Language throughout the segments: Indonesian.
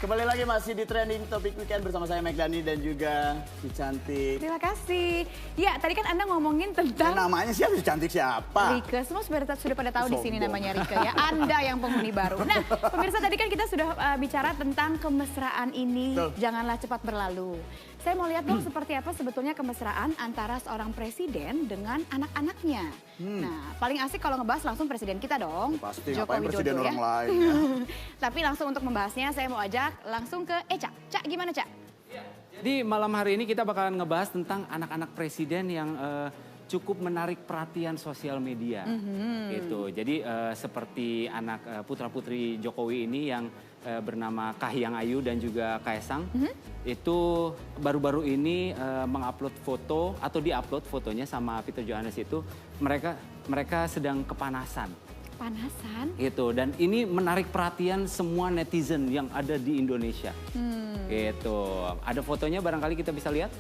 kembali lagi masih di Trending Topic Weekend bersama saya Mike Dani dan juga si cantik. Terima kasih. Ya, tadi kan Anda ngomongin tentang... namanya siapa si cantik siapa? Rike, semua sudah pada tahu di sini namanya Rike ya. Anda yang penghuni baru. Nah, pemirsa tadi kan kita sudah bicara tentang kemesraan ini. Janganlah cepat berlalu. Saya mau lihat dong seperti apa sebetulnya kemesraan antara seorang presiden dengan anak-anaknya. Nah, paling asik kalau ngebahas langsung presiden kita dong. Pasti, Joko ngapain Widodo presiden ya. orang lain ya. Tapi langsung untuk membahasnya saya mau ajak langsung ke Eca. Cak, gimana Cak? Jadi malam hari ini kita bakalan ngebahas tentang anak-anak presiden yang cukup menarik perhatian sosial media. Gitu. Jadi seperti anak putra-putri Jokowi ini yang bernama Kahiyang Ayu dan juga Kaesang. Itu baru-baru ini mengupload foto atau diupload fotonya sama Peter Johannes itu mereka sedang kepanasan. Panasan? Gitu, dan ini menarik perhatian semua netizen yang ada di Indonesia. Gitu, ada fotonya barangkali kita bisa lihat?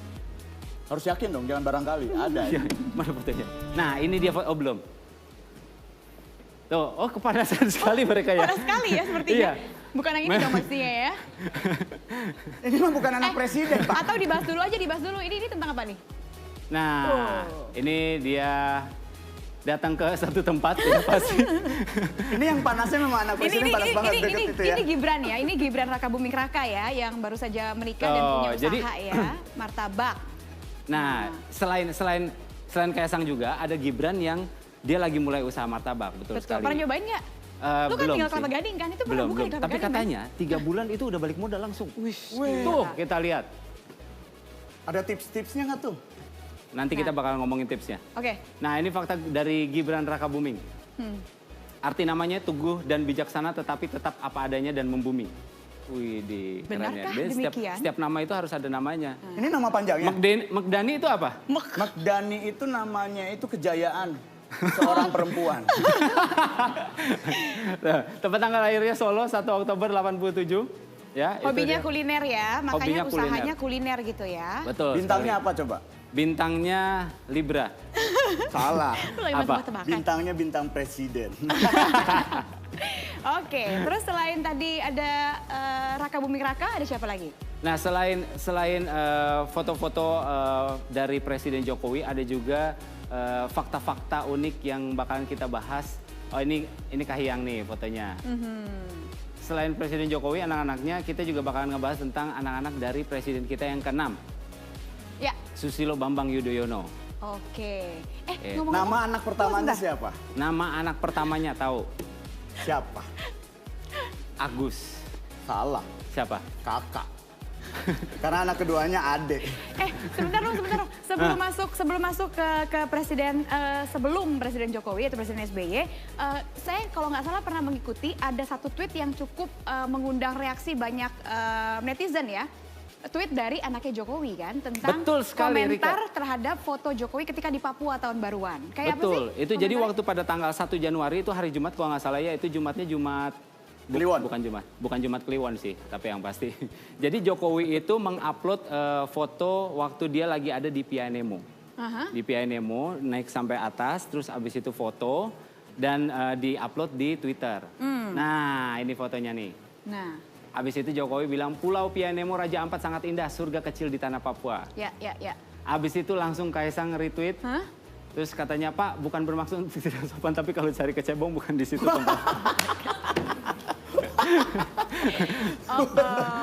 Harus yakin dong, jangan barangkali. Ada. Ya, mana fotonya? Nah, ini dia foto, oh belum. Tuh, oh kepanasan sekali mereka ya. Panas sekali ya sepertinya. Iya. Bukan yang ini dong pastinya ya. Ini mah bukan anak presiden, Pak. Atau dibahas dulu aja, dibahas dulu. Ini tentang apa nih? Nah, ini dia datang ke satu tempat ya pasti. Ini yang panasnya memang anak presiden panas banget deket itu ya. Ini Gibran ya, ini Gibran Raka Buming Raka ya, yang baru saja menikah dan punya usaha ya, martabak. Nah, selain Kaesang juga ada Gibran yang dia lagi mulai usaha martabak, betul sekali. Pernah nyobain nggak? Lu kan tinggal Kelapa Gading kan, itu belum. bukan Tapi katanya 3 bulan itu udah balik modal langsung. Tuh, kita lihat. Ada tips-tipsnya nggak tuh? Nanti kita bakal ngomongin tipsnya. Oke. Nah, ini fakta dari Gibran Raka Buming. Arti namanya teguh dan bijaksana tetapi tetap apa adanya dan membumi. Wih, keren ya. Benarkah Setiap nama itu harus ada namanya. Ini nama panjangnya? Mekdani itu apa? Mekdani itu namanya itu kejayaan seorang perempuan. Tepat tanggal lahirnya Solo 1 Oktober 87. Ya, hobinya kuliner ya, makanya Hobinya usahanya kuliner gitu ya. Betul. Bintangnya apa coba? Bintangnya Libra. Salah. Apa? Bintangnya bintang presiden. Oke, terus selain tadi ada Raka Buming Raka, ada siapa lagi? Nah, selain foto-foto dari Presiden Jokowi, ada juga fakta-fakta unik yang bakalan kita bahas. Oh, ini Kahiyang nih fotonya. Selain Presiden Jokowi, anak-anaknya kita juga bakalan ngebahas tentang anak-anak dari Presiden kita yang ke-6. Ya. Susilo Bambang Yudhoyono. Oke. Nama anak pertamanya siapa? Nama anak pertamanya tahu? Siapa? Agus. Salah. Siapa? Kakak. Karena anak keduanya adik. Sebentar dong. Sebelum masuk ke presiden, sebelum Presiden Jokowi atau Presiden SBY, saya kalau nggak salah pernah mengikuti ada satu tweet yang cukup mengundang reaksi banyak netizen ya. Tweet dari anaknya Jokowi kan tentang komentar terhadap foto Jokowi ketika di Papua tahun baruan. Kayak betul, apa sih? itu jadi waktu pada tanggal 1 Januari itu hari Jumat kalau nggak salah ya, itu Jumatnya Jumat Kliwon. Bukan Jumat Kliwon sih, tapi yang pasti. Jadi Jokowi itu mengupload foto waktu dia lagi ada di Pianemo. Di Pianemo naik sampai atas, terus abis itu foto dan diupload di Twitter. Nah, ini fotonya nih. Nah. Abis itu Jokowi bilang Pulau Pianemo Raja Ampat sangat indah, surga kecil di tanah Papua. Ya. Abis itu langsung Kaesang retweet. Terus katanya, Pak, bukan bermaksud tidak sopan, tapi kalau cari kecebong bukan di situ tempat.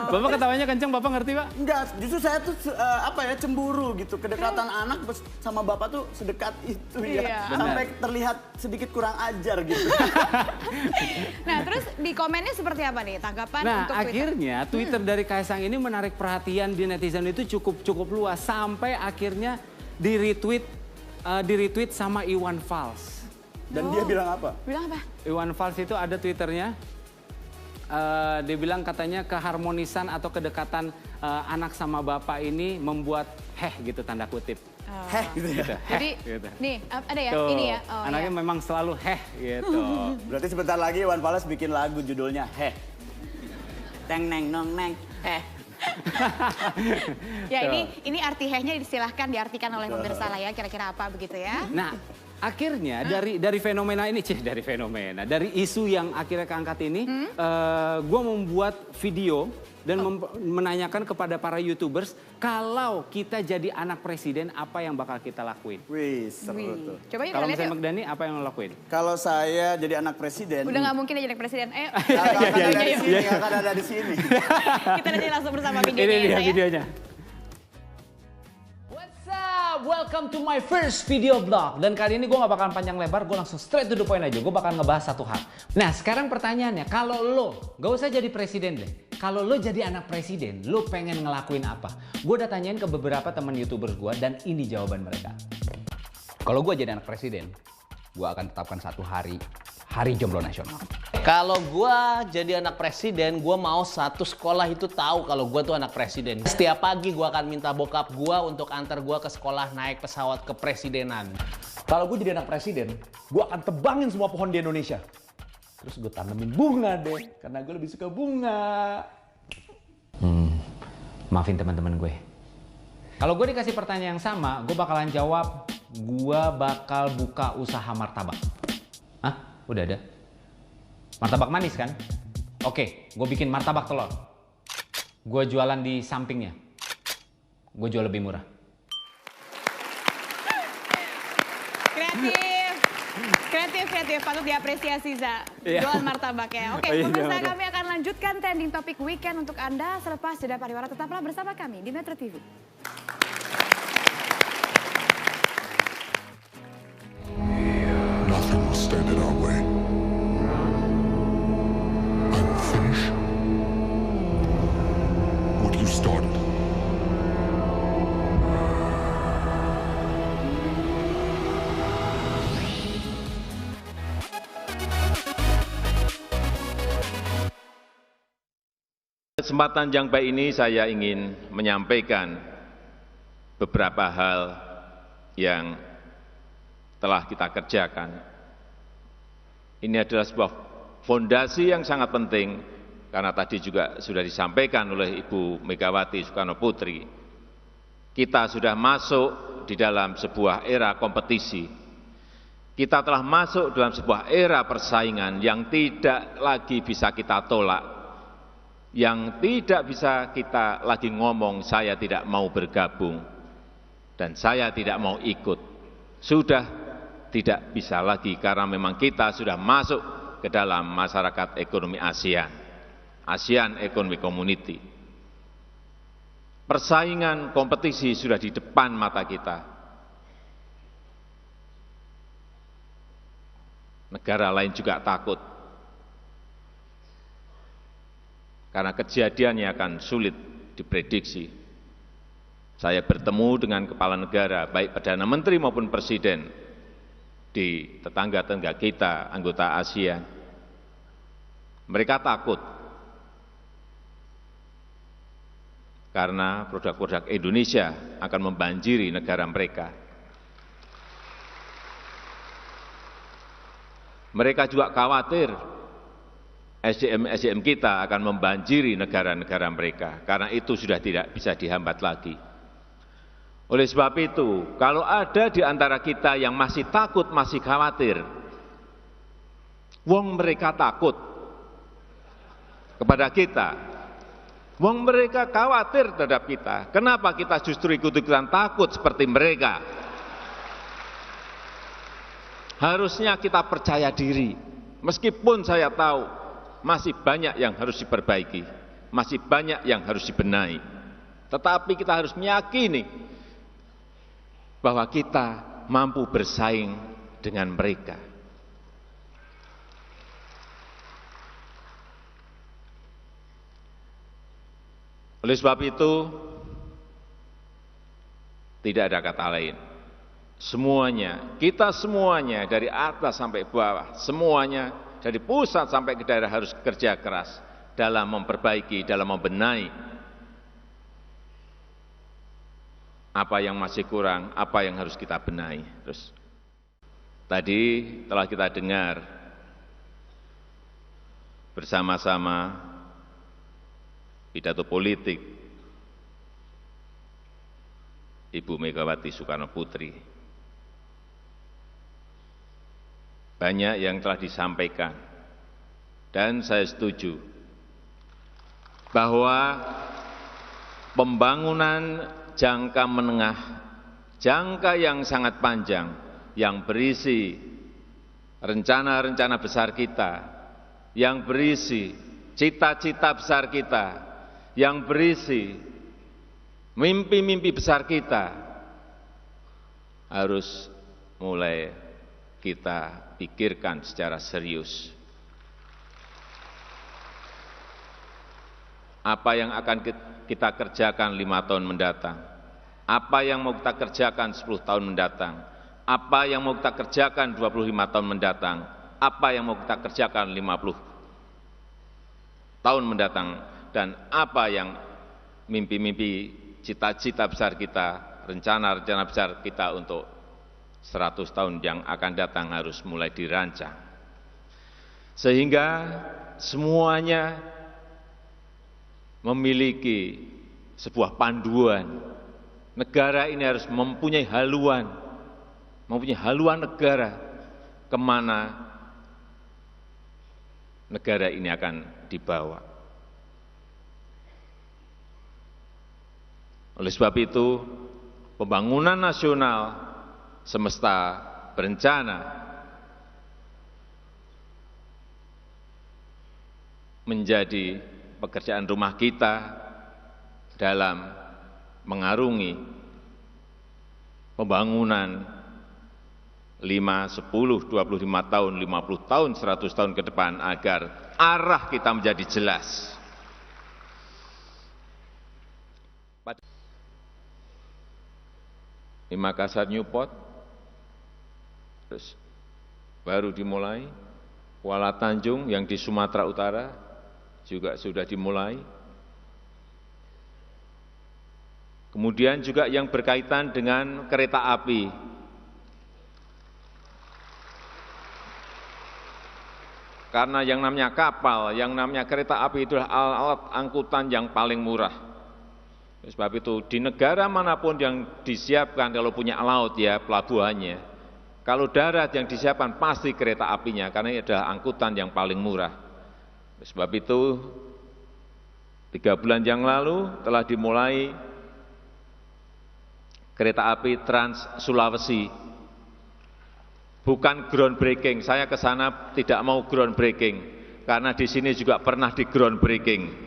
Bapak ketawanya kenceng, Bapak ngerti, Pak? Enggak, justru saya tuh cemburu gitu. Kedekatan anak sama Bapak tuh sedekat itu ya. Sampai terlihat sedikit kurang ajar gitu. Nah, terus di komennya seperti apa nih tanggapan untuk Twitter? Nah, akhirnya Twitter dari Kaesang ini menarik perhatian di netizen itu cukup luas. Sampai akhirnya di-retweet sama Iwan Fals. Dan dia bilang apa? Bilang apa? Iwan Fals itu ada Twitternya. Dia bilang katanya keharmonisan atau kedekatan anak sama bapak ini membuat gitu tanda kutip. Gitu ya. Jadi nih ada ya. Tuh, ini ya. anaknya memang selalu gitu. Berarti sebentar lagi Iwan Fals bikin lagu judulnya Teng neng nong neng Ya ini arti hehnya silahkan diartikan oleh pemirsa lah ya, kira-kira apa begitu ya. Nah, akhirnya dari fenomena ini, dari isu yang akhirnya keangkat ini, gue membuat video dan menanyakan kepada para YouTubers, kalau kita jadi anak presiden, apa yang bakal kita lakuin? Wih, seru tuh. Coba yuk Kalau kita lihat misalnya yuk. Magdani, apa yang lo lakuin? Kalau saya jadi anak presiden, Udah nggak mungkin ya jadi anak presiden. Ayo. nggak akan ada di sini, nggak akan ada di sini. Kita nanti langsung bersama videonya. Ini ya, dia saya. videonya. Welcome to my first video vlog. Dan kali ini gue gak bakalan panjang lebar, gue langsung straight to the point aja. Gue bakal ngebahas satu hal. Nah sekarang pertanyaannya, kalau lo, gak usah jadi presiden deh. Kalau lo jadi anak presiden, lo pengen ngelakuin apa? Gue udah tanyain ke beberapa teman YouTubers gue dan ini jawaban mereka. Kalau gue jadi anak presiden, gue akan tetapkan satu hari jomblo nasional. Kalau gue jadi anak presiden, gue mau satu sekolah itu tahu kalau gue tuh anak presiden. Setiap pagi gue akan minta bokap gue untuk antar gue ke sekolah naik pesawat kepresidenan. Kalau gue jadi anak presiden, gue akan tebangin semua pohon di Indonesia. Terus gue tanemin bunga deh, karena gue lebih suka bunga. Maafin teman-teman gue. Kalau gue dikasih pertanyaan yang sama, gue bakalan jawab, gue bakal buka usaha martabak. Hah? Udah ada? Martabak manis kan? Oke, gue bikin martabak telur. Gue jualan di sampingnya. Gue jual lebih murah. Kreatif, patut diapresiasi Za. Iya. Jualan martabak ya. Oke, Oh, iya, pemirsa martabak. kami akan lanjutkan trending topik weekend untuk Anda selepas jeda pariwara. Tetaplah bersama kami di Metro TV. Nothing will stand in our way. I will finish what you started. Kesempatan yang baik ini saya ingin menyampaikan beberapa hal yang telah kita kerjakan. Ini adalah sebuah fondasi yang sangat penting karena tadi juga sudah disampaikan oleh Ibu Megawati Soekarno Putri. Kita sudah masuk di dalam sebuah era kompetisi. Kita telah masuk dalam sebuah era persaingan yang tidak lagi bisa kita tolak, yang tidak bisa kita lagi ngomong saya tidak mau bergabung dan saya tidak mau ikut. Sudah tidak bisa lagi karena memang kita sudah masuk ke dalam masyarakat ekonomi ASEAN Economic Community. Persaingan kompetisi sudah di depan mata kita. Negara lain juga takut karena kejadiannya akan sulit diprediksi. Saya bertemu dengan kepala negara, baik Perdana Menteri maupun Presiden, di tetangga-tetangga kita, anggota ASEAN. Mereka takut karena produk-produk Indonesia akan membanjiri negara mereka. Mereka juga khawatir SDM kita akan membanjiri negara-negara mereka, karena itu sudah tidak bisa dihambat lagi. Oleh sebab itu, kalau ada di antara kita yang masih takut, masih khawatir, wong mereka takut kepada kita, wong mereka khawatir terhadap kita, kenapa kita justru ikut-ikutan takut seperti mereka? Harusnya kita percaya diri, meskipun saya tahu masih banyak yang harus diperbaiki, masih banyak yang harus dibenahi. Tetapi kita harus meyakini bahwa kita mampu bersaing dengan mereka. Oleh sebab itu, tidak ada kata lain. Semuanya, kita semuanya dari atas sampai bawah, semuanya dari pusat sampai ke daerah harus kerja keras dalam memperbaiki, dalam membenahi apa yang masih kurang, apa yang harus kita benahi. Terus tadi telah kita dengar bersama-sama pidato politik Ibu Megawati Soekarno Putri. banyak yang telah disampaikan. Dan saya setuju bahwa pembangunan jangka menengah, jangka yang sangat panjang, yang berisi rencana-rencana besar kita, yang berisi cita-cita besar kita, yang berisi mimpi-mimpi besar kita, harus mulai kita pikirkan secara serius. Apa yang akan kita kerjakan 5 tahun mendatang? Apa yang mau kita kerjakan 10 tahun mendatang? Apa yang mau kita kerjakan 25 tahun mendatang? Apa yang mau kita kerjakan 50 tahun mendatang? Dan apa yang mimpi-mimpi, cita-cita besar kita, rencana-rencana besar kita untuk 100 tahun yang akan datang harus mulai dirancang. Sehingga semuanya memiliki sebuah panduan. Negara ini harus mempunyai haluan negara kemana negara ini akan dibawa. Oleh sebab itu, pembangunan nasional semesta berencana menjadi pekerjaan rumah kita dalam mengarungi pembangunan 5, 10, 25 tahun, 50 tahun, 100 tahun ke depan agar arah kita menjadi jelas. Di Makassar Newport, terus baru dimulai, Kuala Tanjung yang di Sumatera Utara juga sudah dimulai. Kemudian juga yang berkaitan dengan kereta api. Karena yang namanya kapal, yang namanya kereta api itu adalah alat angkutan yang paling murah. Sebab itu di negara manapun yang disiapkan, kalau punya laut ya pelabuhannya. Kalau darat yang disiapkan pasti kereta apinya, karena ini adalah angkutan yang paling murah. Sebab itu 3 bulan yang lalu telah dimulai kereta api Trans Sulawesi. Bukan groundbreaking, saya ke sana tidak mau groundbreaking, karena di sini juga pernah di groundbreaking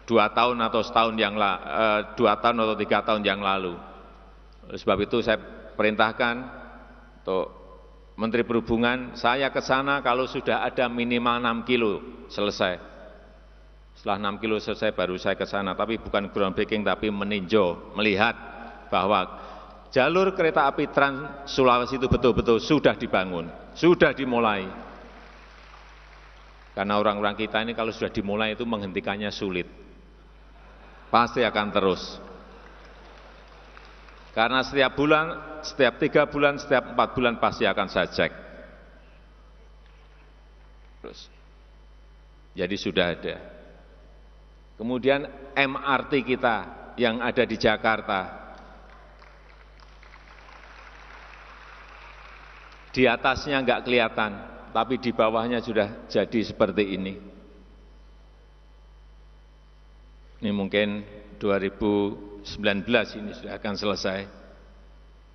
2 tahun atau 2 tahun atau 3 tahun yang lalu. Oleh sebab itu saya perintahkan untuk Menteri Perhubungan, saya ke sana kalau sudah ada minimal 6 kilo selesai. Setelah 6 kilo selesai baru saya ke sana, tapi bukan groundbreaking tapi meninjau, melihat bahwa jalur kereta api Trans Sulawesi itu betul-betul sudah dibangun, sudah dimulai. Karena orang-orang kita ini kalau sudah dimulai itu menghentikannya sulit. Pasti akan terus. Karena setiap bulan, setiap 3 bulan, setiap 4 bulan pasti akan saya cek. Terus. Jadi sudah ada. Kemudian MRT kita yang ada di Jakarta. Di atasnya enggak kelihatan, tapi di bawahnya sudah jadi seperti ini. Ini mungkin 2019 ini sudah akan selesai.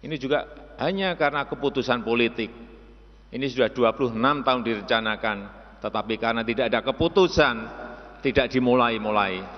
Ini juga hanya karena keputusan politik. Ini sudah 26 tahun direncanakan, tetapi karena tidak ada keputusan, tidak dimulai-mulai.